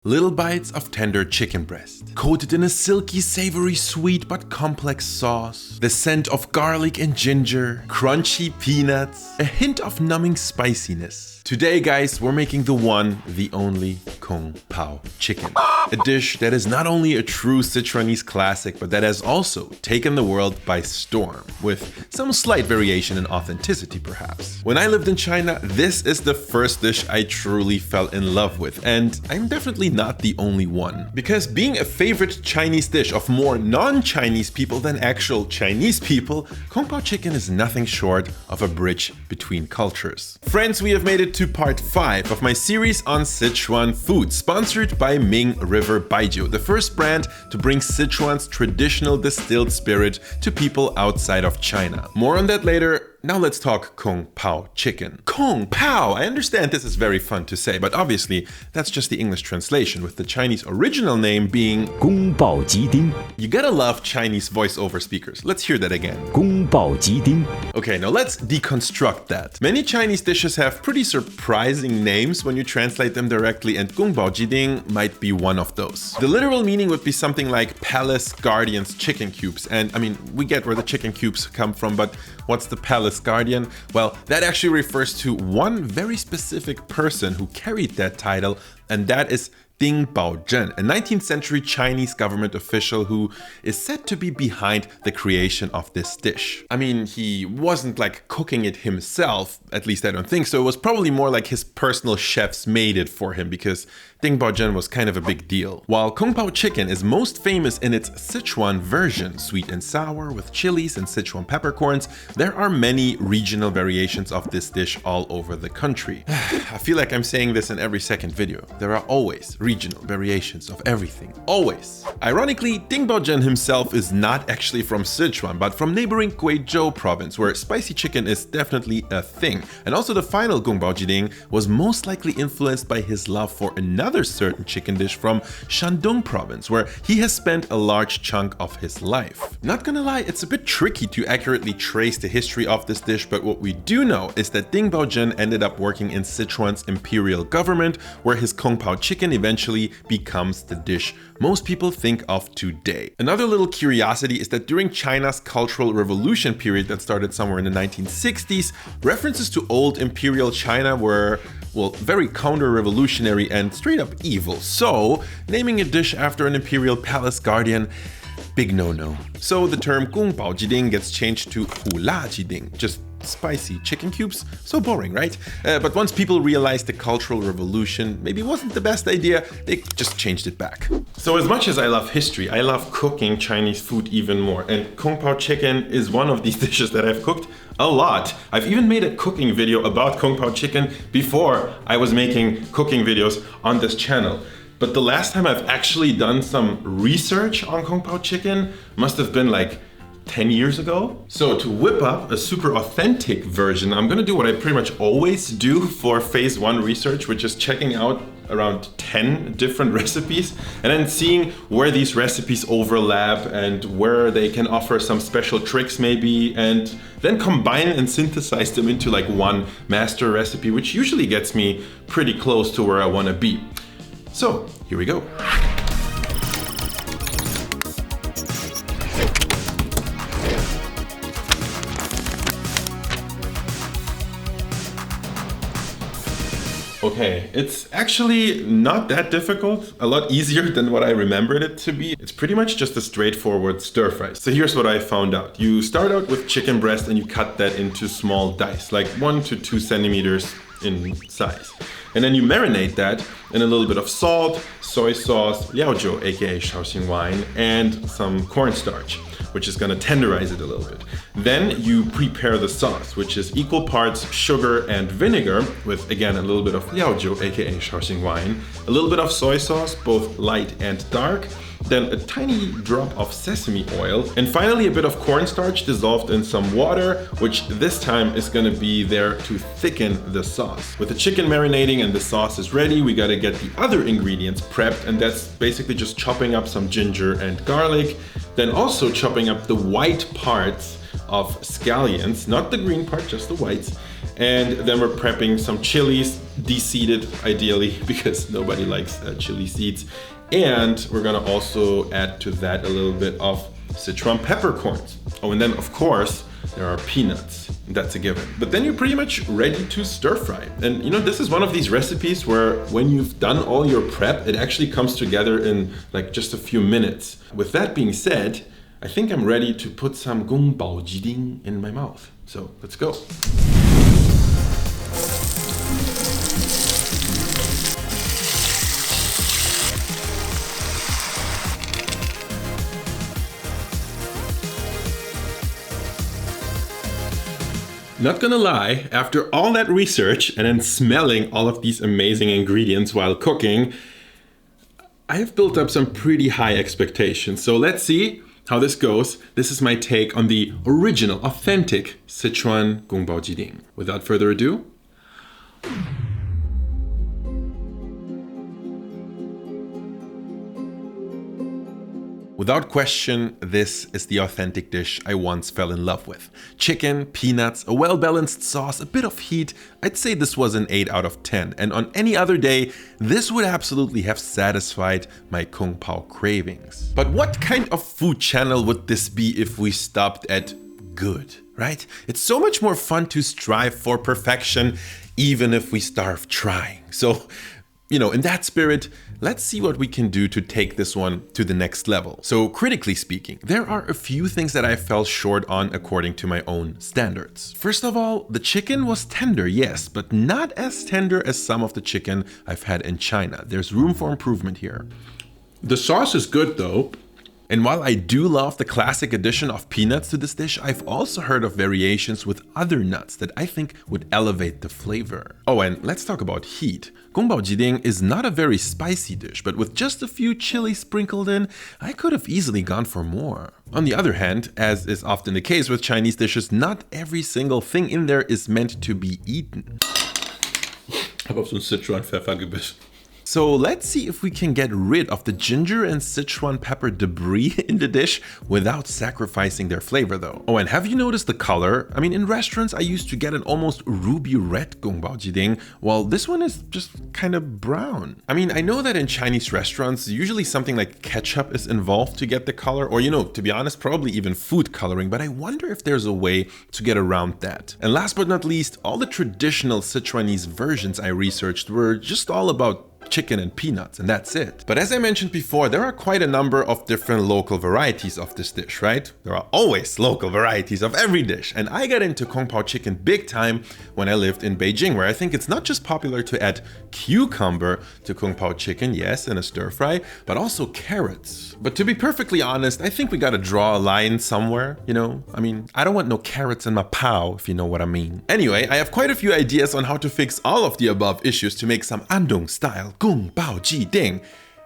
Little bites of tender chicken breast, coated in a silky, savory, sweet but complex sauce, the scent of garlic and ginger, crunchy peanuts, a hint of numbing spiciness. Today, guys, we're making the one, the only Gong Bao Chicken. A dish that is not only a true Sichuanese classic, but that has also taken the world by storm, with some slight variation in authenticity perhaps. When I lived in China, this is the first dish I truly fell in love with, and I'm definitely not the only one. Because being a favorite Chinese dish of more non-Chinese people than actual Chinese people, Gong Bao Chicken is nothing short of a bridge between cultures. Friends, we have made it to part 5 of my series on Sichuan food, sponsored by Ming River Baijiu, the first brand to bring Sichuan's traditional distilled spirit to people outside of China. More on that later. Now let's talk Gong Bao Chicken. Gong Bao! I understand this is very fun to say, but obviously that's just the English translation, with the Chinese original name being Gong Bao Ji Ding. You gotta love Chinese voiceover speakers. Let's hear that again. Gong Bao Ji Ding. Okay, now let's deconstruct that. Many Chinese dishes have pretty surprising names when you translate them directly, and Gong Bao Ji Ding might be one of those. The literal meaning would be something like Palace Guardian's chicken cubes, and I mean, we get where the chicken cubes come from, but what's the Palace Guardian? Well, that actually refers to one very specific person who carried that title, and that is Ding Baozhen, a 19th century Chinese government official who is said to be behind the creation of this dish. I mean, he wasn't like cooking it himself, at least I don't think so. It was probably more like his personal chefs made it for him, because Ding Baozhen was kind of a big deal. While Gong Bao Chicken is most famous in its Sichuan version, sweet and sour with chilies and Sichuan peppercorns, there are many regional variations of this dish all over the country. I feel like I'm saying this in every second video. There are always regional variations of everything. Always. Ironically, Ding Baozhen himself is not actually from Sichuan, but from neighboring Guizhou province, where spicy chicken is definitely a thing. And also the final Gong Bao Ji Ding was most likely influenced by his love for another certain chicken dish from Andong province, where he has spent a large chunk of his life. Not gonna lie, it's a bit tricky to accurately trace the history of this dish, but what we do know is that Ding Baozhen ended up working in Sichuan's imperial government, where his Gong Bao Chicken eventually becomes the dish most people think of today. Another little curiosity is that during China's Cultural Revolution period that started somewhere in the 1960s, references to old imperial China were, well, very counter-revolutionary and straight up evil. So, naming a dish after an imperial palace guardian, big no-no. So the term Gong Bao Ji Ding gets changed to Hula Ji Ding, just spicy chicken cubes. So boring, right? But once people realized the Cultural Revolution maybe wasn't the best idea, they just changed it back. So as much as I love history, I love cooking Chinese food even more. And Gong Bao Chicken is one of these dishes that I've cooked a lot. I've even made a cooking video about Gong Bao Chicken before I was making cooking videos on this channel. But the last time I've actually done some research on Gong Bao Chicken must have been like 10 years ago. So to whip up a super authentic version, I'm gonna do what I pretty much always do for phase 1 research, which is checking out around 10 different recipes and then seeing where these recipes overlap and where they can offer some special tricks maybe, and then combine and synthesize them into like one master recipe, which usually gets me pretty close to where I wanna be. So here we go. Okay, it's actually not that difficult, a lot easier than what I remembered it to be. It's pretty much just a straightforward stir fry. So here's what I found out. You start out with chicken breast and you cut that into small dice, like 1 to 2 centimeters in size. And then you marinate that in a little bit of salt, soy sauce, Liaojiu, aka Shaoxing wine, and some cornstarch, which is gonna tenderize it a little bit. Then you prepare the sauce, which is equal parts sugar and vinegar, with again a little bit of Liaojiu, aka Shaoxing wine, a little bit of soy sauce, both light and dark, then a tiny drop of sesame oil, and finally a bit of cornstarch dissolved in some water, which this time is gonna be there to thicken the sauce. With the chicken marinating and the sauce is ready, we gotta get the other ingredients prepped, and that's basically just chopping up some ginger and garlic, then also chopping up the white parts of scallions, not the green part, just the whites, And then we're prepping some chilies, de-seeded ideally, because nobody likes chili seeds. And we're gonna also add to that a little bit of Sichuan peppercorns. Oh, and then of course, there are peanuts. That's a given. But then you're pretty much ready to stir fry. And you know, this is one of these recipes where when you've done all your prep, it actually comes together in like just a few minutes. With that being said, I think I'm ready to put some Gong Bao Ji Ding in my mouth. So let's go. Not gonna lie, after all that research and then smelling all of these amazing ingredients while cooking, I have built up some pretty high expectations. So let's see how this goes. This is my take on the original, authentic Sichuan Gong Bao Ji Ding. Without further ado, without question, this is the authentic dish I once fell in love with. Chicken, peanuts, a well-balanced sauce, a bit of heat. I'd say this was an 8 out of 10. And on any other day, this would absolutely have satisfied my Kung Pao cravings. But what kind of food channel would this be if we stopped at good, right? It's so much more fun to strive for perfection, even if we starve trying. So, you know, in that spirit, let's see what we can do to take this one to the next level. So critically speaking, there are a few things that I fell short on according to my own standards. First of all, the chicken was tender, yes, but not as tender as some of the chicken I've had in China. There's room for improvement here. The sauce is good though. And while I do love the classic addition of peanuts to this dish, I've also heard of variations with other nuts that I think would elevate the flavor. Oh, and let's talk about heat. Gong Bao Ji Ding is not a very spicy dish, but with just a few chilies sprinkled in, I could have easily gone for more. On the other hand, as is often the case with Chinese dishes, not every single thing in there is meant to be eaten. Ich habe auf so einen Sichuan-Pfeffer gebissen. So let's see if we can get rid of the ginger and Sichuan pepper debris in the dish without sacrificing their flavor though. Oh, and have you noticed the color? I mean, in restaurants, I used to get an almost ruby red Gong Bao Ji Ding, while this one is just kind of brown. I mean, I know that in Chinese restaurants, usually something like ketchup is involved to get the color, or you know, to be honest, probably even food coloring, but I wonder if there's a way to get around that. And last but not least, all the traditional Sichuanese versions I researched were just all about chicken and peanuts, and that's it. But as I mentioned before, there are quite a number of different local varieties of this dish, right? There are always local varieties of every dish, and I got into Kung Pao chicken big time when I lived in Beijing, where I think it's not just popular to add cucumber to Kung Pao chicken, yes, in a stir fry, but also carrots. But to be perfectly honest, I think we gotta draw a line somewhere, you know? I mean, I don't want no carrots in my pao, if you know what I mean. Anyway, I have quite a few ideas on how to fix all of the above issues to make some Andong style Gong Bao Ji Ding.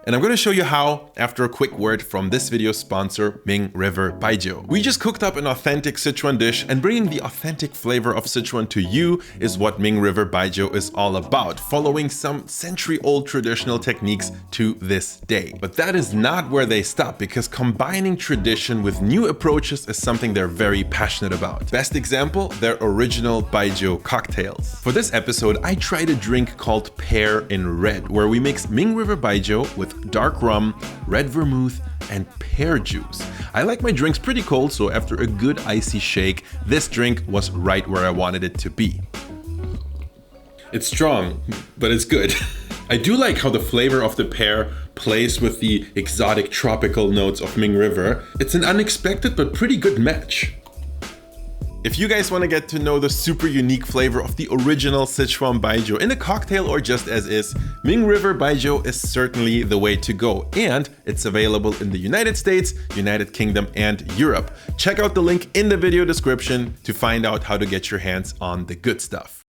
And I'm going to show you how after a quick word from this video's sponsor, Ming River Baijiu. We just cooked up an authentic Sichuan dish, and bringing the authentic flavor of Sichuan to you is what Ming River Baijiu is all about, following some century-old traditional techniques to this day. But that is not where they stop, because combining tradition with new approaches is something they're very passionate about. Best example, their original Baijiu cocktails. For this episode, I tried a drink called Pear in Red, where we mix Ming River Baijiu with dark rum, red vermouth, and pear juice. I like my drinks pretty cold, so after a good icy shake, this drink was right where I wanted it to be. It's strong, but it's good. I do like how the flavor of the pear plays with the exotic tropical notes of Ming River. It's an unexpected but pretty good match. If you guys want to get to know the super unique flavor of the original Sichuan Baijiu in a cocktail or just as is, Ming River Baijiu is certainly the way to go, and it's available in the United States, United Kingdom, and Europe. Check out the link in the video description to find out how to get your hands on the good stuff.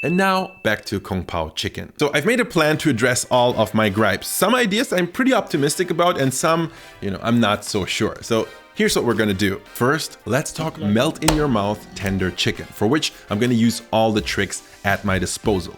And now back to Kung Pao chicken. So I've made a plan to address all of my gripes. Some ideas I'm pretty optimistic about, and some, I'm not so sure. So here's what we're gonna do. First, let's talk melt in your mouth tender chicken, for which I'm gonna use all the tricks at my disposal.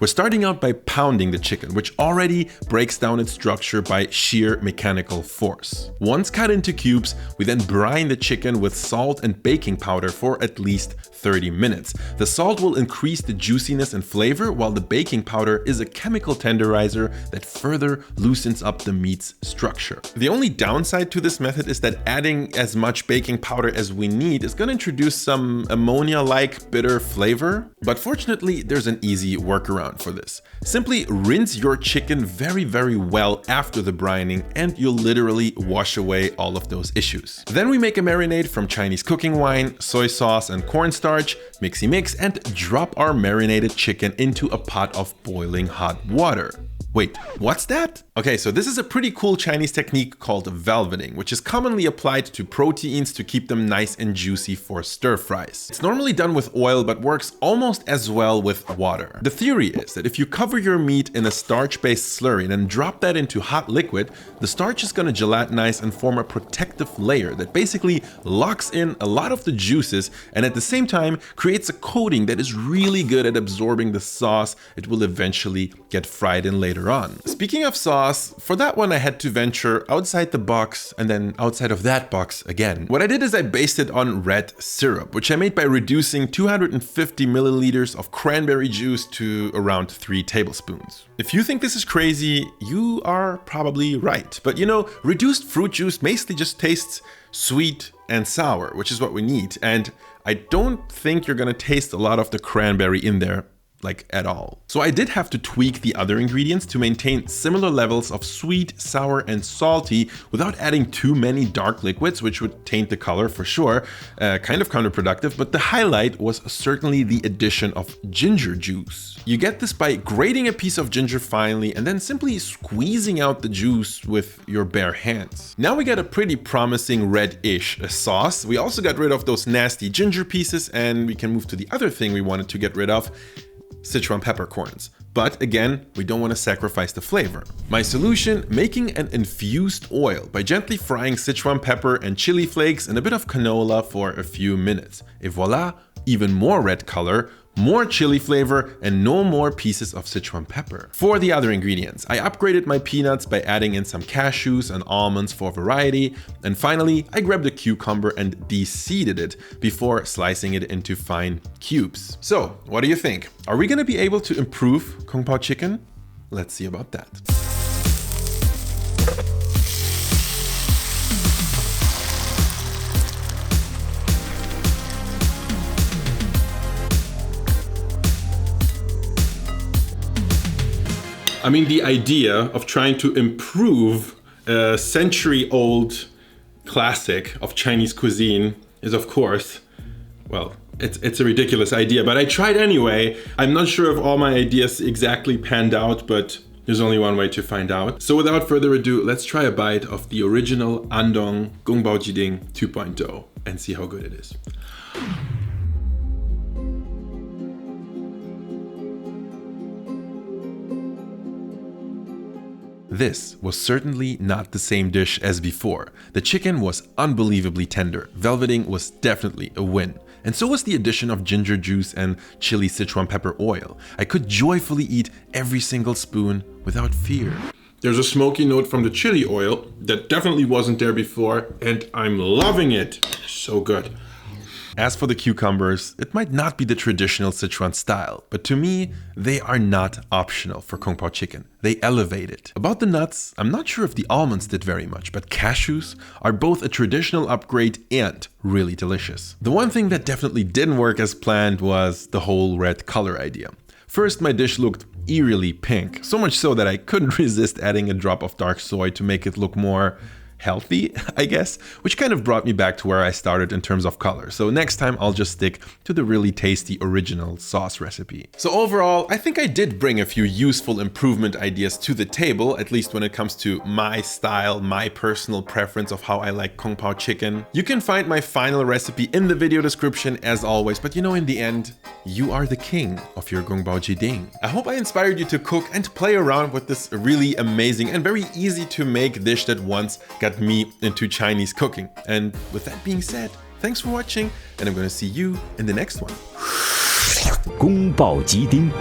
We're starting out by pounding the chicken, which already breaks down its structure by sheer mechanical force. Once cut into cubes, we then brine the chicken with salt and baking powder for at least 30 minutes. The salt will increase the juiciness and flavor, while the baking powder is a chemical tenderizer that further loosens up the meat's structure. The only downside to this method is that adding as much baking powder as we need is going to introduce some ammonia-like bitter flavor, but fortunately there's an easy workaround for this. Simply rinse your chicken very, very well after the brining and you'll literally wash away all of those issues. Then we make a marinade from Chinese cooking wine, soy sauce and cornstarch, mixy mix, and drop our marinated chicken into a pot of boiling hot water. Wait, what's that? Okay, so this is a pretty cool Chinese technique called velveting, which is commonly applied to proteins to keep them nice and juicy for stir fries. It's normally done with oil, but works almost as well with water. The theory is that if you cover your meat in a starch-based slurry and then drop that into hot liquid, the starch is going to gelatinize and form a protective layer that basically locks in a lot of the juices and at the same time creates a coating that is really good at absorbing the sauce it will eventually get fried in later on. Speaking of sauce, for that one I had to venture outside the box and then outside of that box again. What I did is I based it on red syrup, which I made by reducing 250 milliliters of cranberry juice to around 3 tablespoons. If you think this is crazy, you are probably right. But you know, reduced fruit juice basically just tastes sweet and sour, which is what we need. And I don't think you're gonna taste a lot of the cranberry in there, like at all. So I did have to tweak the other ingredients to maintain similar levels of sweet, sour, and salty without adding too many dark liquids, which would taint the color for sure. Kind of counterproductive, but the highlight was certainly the addition of ginger juice. You get this by grating a piece of ginger finely and then simply squeezing out the juice with your bare hands. Now we get a pretty promising red-ish sauce. We also got rid of those nasty ginger pieces and we can move to the other thing we wanted to get rid of: Sichuan peppercorns. But again, we don't want to sacrifice the flavor. My solution: making an infused oil by gently frying Sichuan pepper and chili flakes and a bit of canola for a few minutes. Et voila, even more red color, more chili flavor, and no more pieces of Sichuan pepper. For the other ingredients, I upgraded my peanuts by adding in some cashews and almonds for variety. And finally, I grabbed a cucumber and de-seeded it before slicing it into fine cubes. So, what do you think? Are we gonna be able to improve Gong Bao chicken? Let's see about that. I mean, the idea of trying to improve a century-old classic of Chinese cuisine is, of course, well, it's a ridiculous idea, but I tried anyway. I'm not sure if all my ideas exactly panned out, but there's only one way to find out. So without further ado, let's try a bite of the original Andong Gong Bao Ji Ding 2.0 and see how good it is. This was certainly not the same dish as before. The chicken was unbelievably tender. Velveting was definitely a win. And so was the addition of ginger juice and chili Sichuan pepper oil. I could joyfully eat every single spoon without fear. There's a smoky note from the chili oil that definitely wasn't there before, and I'm loving it. So good. As for the cucumbers, it might not be the traditional Sichuan style, but to me, they are not optional for Gong Bao chicken. They elevate it. About the nuts, I'm not sure if the almonds did very much, but cashews are both a traditional upgrade and really delicious. The one thing that definitely didn't work as planned was the whole red color idea. First, my dish looked eerily pink, so much so that I couldn't resist adding a drop of dark soy to make it look more healthy, I guess, which kind of brought me back to where I started in terms of color. So next time I'll just stick to the really tasty original sauce recipe. So overall, I think I did bring a few useful improvement ideas to the table, at least when it comes to my style, my personal preference of how I like Gong Bao chicken. You can find my final recipe in the video description as always, but you know, in the end, you are the king of your Gong Bao Ji Ding. I hope I inspired you to cook and play around with this really amazing and very easy to make dish that once got me into Chinese cooking. And with that being said, thanks for watching, and I'm gonna see you in the next one. Gong Bao Ji Ding.